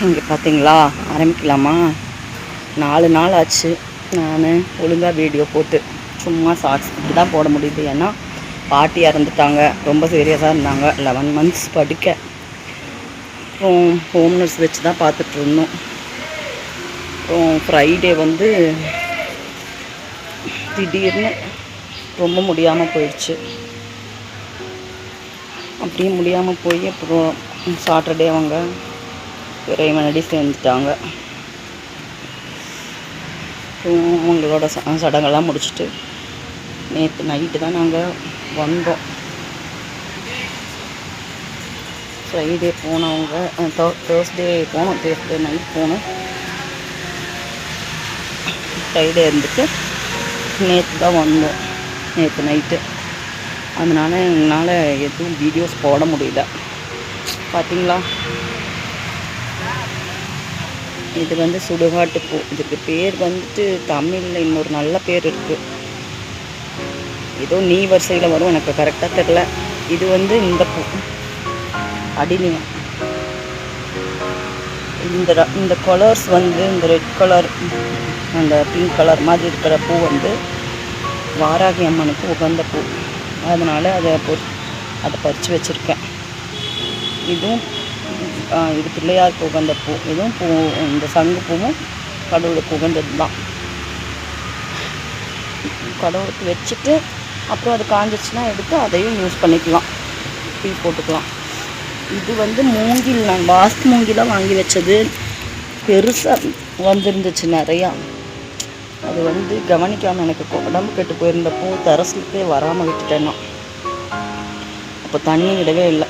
இங்கே பார்த்தீங்களா, ஆரம்பிக்கலாமா? 4 நாள் ஆச்சு நான் ஒழுங்காக வீடியோ போட்டு. சும்மா ஷார்ட்ஸ் இப்படி தான் போட முடியுது. ஏன்னா பாட்டி இறந்துட்டாங்க, ரொம்ப சீரியஸாக இருந்தாங்க. 11 months படிக்க. அப்புறம் ஹோம் நர்ஸ் வச்சு தான் பார்த்துட்ருந்தோம். அப்புறம் ஃப்ரைடே வந்து திடீர்னு ரொம்ப முடியாமல் போயிடுச்சு. அப்படியே முடியாமல் போய் அப்புறம் சாட்டர்டே அவங்க இறைவனடி சேர்ந்துட்டாங்க. அவங்களோட சடங்கெல்லாம் முடிச்சுட்டு நேற்று நைட்டு தான் நாங்கள் வந்தோம். ஃப்ரைடே போனவங்க தேர்ஸ்டே போனோம், தேர்ஸ்டே நைட் போனோம். ஃப்ரைடே இருந்துட்டு நேற்று தான் வந்தோம், நேற்று நைட்டு. அதனால் எங்களால் எதுவும் வீடியோஸ் போட முடியல. பார்த்தீங்களா, இது வந்து சுடுகாட்டு பூ. இதுக்கு பேர் வந்துட்டு தமிழில் இன்னொரு நல்ல பேர் இருக்குது, ஏதோ நீ வரிசையில் வரும், எனக்கு கரெக்டாக தெரில. இது வந்து இந்த பூ அடினியம். இந்த கலர்ஸ் வந்து இந்த ரெட் கலர், அந்த பிங்க் கலர் மாதிரி இருக்கிற பூ வந்து வாராகி அம்மனுக்கு உகந்த பூ. அதனால் அதை பறித்து வச்சுருக்கேன். இதுவும் இது பிள்ளையாருக்கு உகந்த பூ. இதுவும் பூ, இந்த சங்கு பூவும் கடவுளுக்கு உகந்தது தான். கடவுளுக்கு வச்சுட்டு அப்புறம் அது காஞ்சிச்சுன்னா எடுத்து அதையும் யூஸ் பண்ணிக்கலாம், டீ போட்டுக்கலாம். இது வந்து மூங்கில், நான் வாஸ்து மூங்கிலாம் வாங்கி வச்சது பெருசாக வந்துருந்துச்சு நிறையா. அது வந்து கவனிக்காமல் எனக்கு உடம்பு கெட்டு போயிருந்தப்போ டெரஸ்லுக்கே வராமல் விட்டுட்டேன்னா. அப்போ தண்ணி விடவே இல்லை.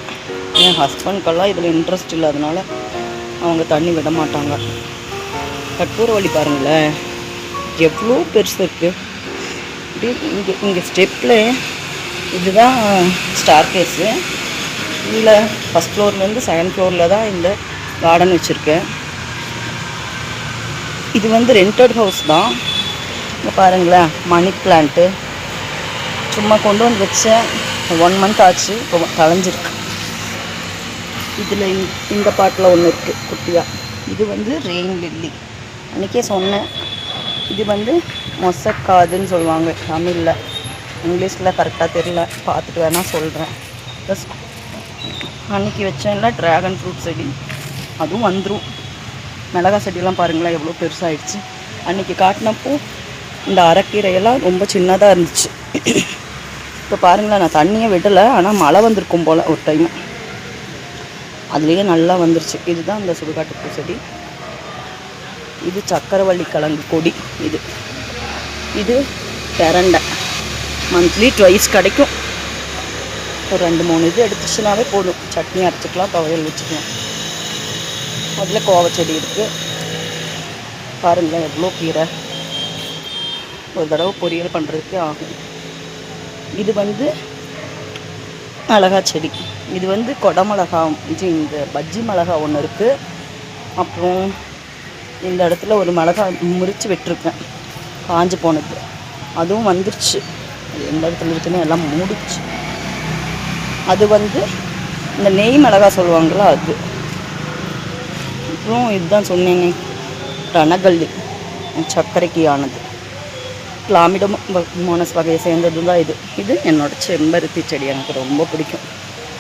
என் ஹஸ்பண்ட்கெல்லாம் இதில் இன்ட்ரெஸ்ட் இல்லை, அதனால அவங்க தண்ணி விட மாட்டாங்க. கற்பூரவள்ளி பாருங்களேன் எவ்வளோ பெருசு இருக்குது. இப்படி இங்கே ஸ்டெப்பில் இதுதான் ஸ்டார் கேஸு. கீழே ஃபஸ்ட் ஃப்ளோர்லேருந்து செகண்ட் ஃப்ளோரில் தான் இந்த கார்டன் வச்சுருக்கேன். இது வந்து ரெண்டட் ஹவுஸ் தான். இங்கே பாருங்களேன், மணி பிளான்ட்டு சும்மா கொண்டு வந்து வச்சேன். 1 month ஆச்சு, இப்போ களைஞ்சிருக்கு. இதில் இந்த பாட்டில் ஒன்று இருக்குது குட்டியாக. இது வந்து ரெயின் லில்லி, அன்றைக்கே சொன்னேன். இது வந்து மொசக்காதுன்னு சொல்லுவாங்க தமிழில், இங்கிலீஷில் கரெக்டாக தெரியல, பார்த்துட்டு வேணால் சொல்கிறேன். ப்ளஸ் அன்றைக்கி வச்சேன்ல ட்ராகன் ஃப்ரூட் செடி, அதுவும் வந்துடும். மிளகா செடியெல்லாம் பாருங்களேன் எவ்வளோ பெருசாகிடுச்சு. அன்றைக்கி காட்டினப்போ இந்த அரைக்கீரையெல்லாம் ரொம்ப சின்னதாக இருந்துச்சு. இப்போ பாருங்களேன், நான் தண்ணியை விடலை, ஆனால் மழை வந்திருக்கும் போல் ஒரு டைம், அதுலேயே நல்லா வந்துருச்சு. இதுதான் இந்த சுடுகாட்டு பூ செடி. இது சக்கரவள்ளி கிழங்கு கொடி. இது பெரண்டை, மந்த்லி 2 கிடைக்கும். ஒரு 2-3 இது எடுத்துச்சுனாவே போதும், சட்னி அரைச்சிக்கலாம், துவையல் வச்சுக்கலாம். அதில் கோவை செடி இருக்குது பாருங்களேன், எவ்வளோ கீரை, ஒரு தடவை பொரியல் பண்ணுறதுக்கு ஆகும். இது வந்து மிளகா செடி. இது வந்து கொடமிளகா, இந்த பஜ்ஜி மிளகா ஒன்று இருக்குது. அப்புறம் இந்த இடத்துல ஒரு மிளகா முறித்து விட்டுருக்கேன், காஞ்சி போனது, அதுவும் வந்துருச்சு. எந்த இடத்துல இருக்குன்னு எல்லாம் மூடிச்சு. அது வந்து இந்த நெய் மிளகா சொல்லுவாங்களா அது. அப்புறம் இதுதான் சொன்னேனே, ரணகல்லி, சர்க்கரைக்கு ஆனது. கிளாமிடம் மோனஸ் வகையை சேர்ந்தது தான் இது. இது என்னோடய செம்பருத்தி செடி, எனக்கு ரொம்ப பிடிக்கும்.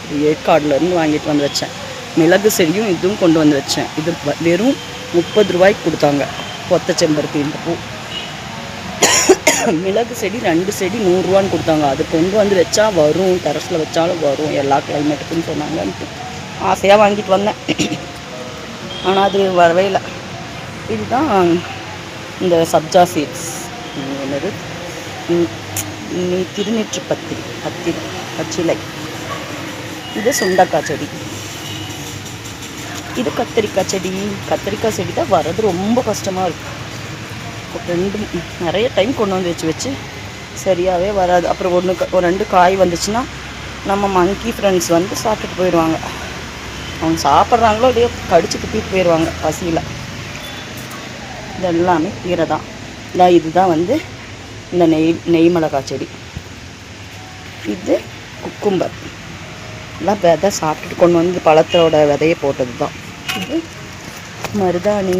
இது ஏற்காடுலேருந்து வாங்கிட்டு வந்து வச்சேன். மிளகு செடியும் இதுவும் கொண்டு வந்து வச்சேன். இது வெறும் 30 ரூபாய்க்கு கொடுத்தாங்க, கொத்த செம்பருத்தி. இந்த பூ மிளகு செடி 2 செடி 100 ரூபான்னு கொடுத்தாங்க. அது கொண்டு வந்து வச்சா வரும், டெரஸில் வச்சாலும் வரும், எல்லா கிளைமேட்டுக்குன்னு சொன்னாங்கன்ட்டு ஆசையாக வாங்கிட்டு வந்தேன். ஆனால் அது வரவே இல்லை. இதுதான் இந்த சப்ஜா சீட்ஸ், என்னது திருநீற்று பச்சிலை. இது சுண்டக்காய் செடி. இது கத்திரிக்காய் செடி. கத்திரிக்காய் செடி தான் வர்றது ரொம்ப கஷ்டமாக இருக்குது. நிறைய டைம் கொண்டு வந்து வச்சு சரியாகவே வராது. அப்புறம் ஒரு 2 காய் வந்துச்சுன்னா நம்ம மங்கி ஃப்ரெண்ட்ஸ் வந்து சாப்பிட்டுட்டு போயிடுவாங்க. அவங்க சாப்பிட்றாங்களோ இல்லையோ கடிச்சு துப்பிட்டு போயிடுவாங்க பசியில். இதெல்லாமே கீரை தான். இதுதான் வந்து இந்த நெய் மிளகாய் செடி. இது குக்கும்பர், எல்லாம் விதை சாப்பிட்டுட்டு கொண்டு வந்து பழத்தோட விதையை போட்டது தான். இது மருதாணி.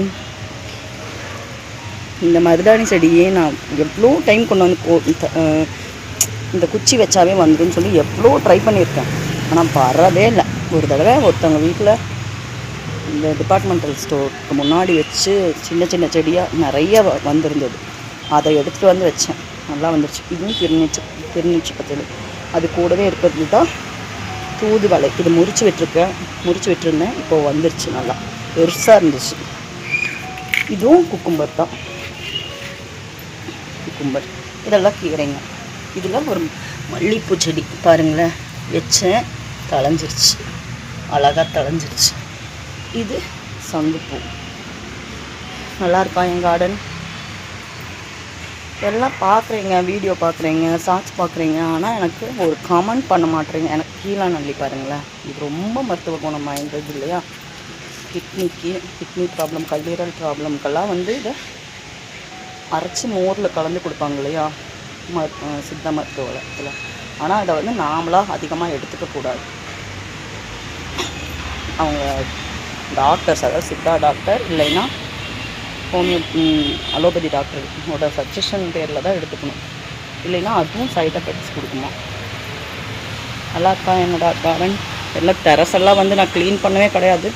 இந்த மருதாணி செடியே நான் எவ்வளோ டைம் கொண்டு வந்து இந்த குச்சி வச்சாவே வந்துடும் சொல்லி எவ்வளோ ட்ரை பண்ணியிருக்கேன். ஆனால் வரவே இல்லை. ஒரு தடவை ஒருத்தவங்க வீட்டில் இந்த டிபார்ட்மெண்டல் ஸ்டோருக்கு முன்னாடி வச்சு சின்ன சின்ன செடியாக நிறைய வந்திருந்தது. அதை எடுத்துகிட்டு வந்து வச்சேன், நல்லா வந்துருச்சு. இதுவும் திருநீச்சு பச்சை. அது கூடவே இருக்கிறது தான் தூதுவளை. இது முறிச்சு விட்டுருந்தேன், இப்போது வந்துருச்சு, நல்லா பெருசாக இருந்துச்சு. இதுவும் குக்கும்பர் தான், குக்கும்பர். இதெல்லாம் கீரைங்க. இதில் ஒரு மல்லிகைப்பூ செடி பாருங்களேன், வச்சேன், தளைஞ்சிருச்சு, அழகாக தளைஞ்சிருச்சு. இது சங்குப்பூ. நல்லா இருக்கா என் கார்டன்? எல்லாம் பார்க்குறீங்க, வீடியோ பார்க்குறீங்க, ஷார்ட்ஸ் பார்க்குறீங்க, ஆனால் எனக்கு ஒரு கமெண்ட் பண்ண மாட்டேறீங்க. எனக்கு கீழே நல்லி பாருங்களேன், இது ரொம்ப மருத்துவ குணம் வாய்ந்தது இல்லையா? கிட்னி ப்ராப்ளம், கல்லீரல் ப்ராப்ளம்க்கெல்லாம் வந்து இதை அரைச்சி மோரில் கலந்து கொடுப்பாங்க இல்லையா சித்த மருத்துவத்தில். ஆனால் அதை வந்து நாமளாக அதிகமாக எடுத்துக்கக்கூடாது. அவங்க டாக்டர்ஸ், அதாவது சித்தா டாக்டர் இல்லைன்னா அலோபதி டாக்டரோட சஜஷன் பேரில் தான் எடுத்துக்கணும். இல்லைன்னா அதுவும் சைட் எஃபெக்ட்ஸ் கொடுக்குமா. நல்லா இருக்கா என்னோட கார்டன்? எல்லாம் டெரஸெல்லாம் வந்து நான் க்ளீன் பண்ணவே கிடையாது.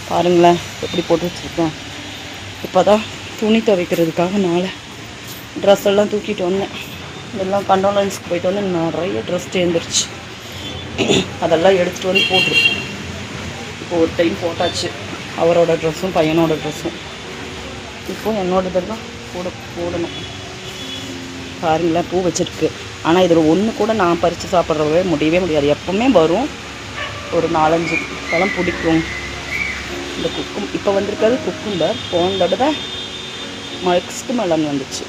பாருங்களேன் எப்படி போட்டு வச்சுருக்கேன். இப்போ தான் துணி துவைக்கிறதுக்காக ட்ரெஸ் எல்லாம் தூக்கிட்டு வந்தேன். இதெல்லாம் கண்டோலன்ஸ்க்கு போயிட்டு வந்து நிறைய ட்ரெஸ் சேர்ந்துருச்சு. அதெல்லாம் எடுத்துகிட்டு வந்து போட்டுருக்கேன். இப்போ ஒரு டைம் போட்டாச்சு, அவரோட ட்ரெஸ்ஸும் பையனோட ட்ரெஸ்ஸும். இப்போது என்னோடதெல்லாம் போடணும். பாருங்களேன் பூ வச்சுருக்கு. ஆனால் இதில் ஒன்று கூட நான் பறித்து சாப்பிட்றவே முடியாது. எப்போவுமே வரும், ஒரு 4-5 பழம் பிடிக்கும். இந்த இப்போ வந்திருக்காது குக்கும்பர். போன தடவை மஸ்க் மெலன் வந்துச்சு.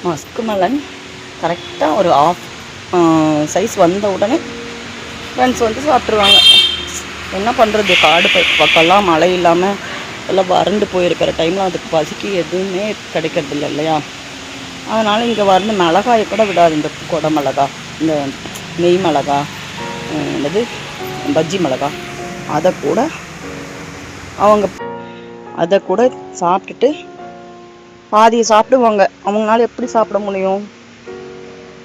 மஸ்க் மெலன் கரெக்டாக ஒரு ஆஃப் சைஸ் வந்த உடனே ஃப்ரெண்ட்ஸ் வந்து சாப்பிட்ருவாங்க. என்ன பண்ணுறது, காடு பக்கம்லாம் மழை இல்லாமல் எல்லாம் வறண்டு போயிருக்கிற டைமில் அதுக்கு பசிக்கு எதுவுமே கிடைக்கிறதில்ல இல்லையா? அதனால் இங்கே வந்து மிளகாயை கூட விடாது. இந்த கொடை மிளகா, இந்த நெய் மிளகா, என்னது பஜ்ஜி மிளகா, அதை கூட சாப்பிட்டுட்டு பாதியை சாப்பிடுவாங்க. அவங்களால எப்படி சாப்பிட முடியும்?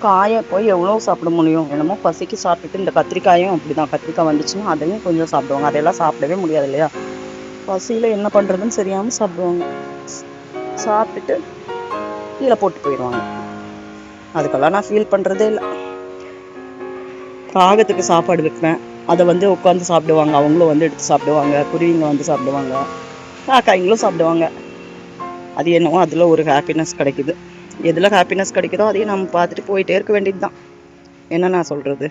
காயை போய் எவ்வளோ சாப்பிட முடியும்? என்னமோ பசிக்கு சாப்பிட்டுட்டு. இந்த கத்திரிக்காயும் அப்படி தான், கத்திரிக்காய் வந்துச்சுன்னா அதையும் கொஞ்சம் சாப்பிடுவாங்க. அதையெல்லாம் சாப்பிடவே முடியாது இல்லையா? பசியில் என்ன பண்ணுறதுன்னு தெரியாமல் சாப்பிடுவாங்க. சாப்பிட்டுட்டு கீழே போட்டு போயிடுவாங்க. அதுக்கெல்லாம் நான் ஃபீல் பண்ணுறதே இல்லை. காகத்துக்கு சாப்பாடு வைப்பேன், அதை வந்து உட்காந்து சாப்பிடுவாங்க. அவங்களும் வந்து எடுத்து சாப்பிடுவாங்க. குருவிங்க வந்து சாப்பிடுவாங்க, காக்காய்களும் சாப்பிடுவாங்க. அது என்னவோ அதில் ஒரு ஹாப்பினஸ் கிடைக்குது. எதில் ஹாப்பினஸ் கிடைக்குதோ அதையும் நம்ம பார்த்துட்டு போயிட்டே இருக்க வேண்டியது தான். என்ன நான் சொல்கிறது?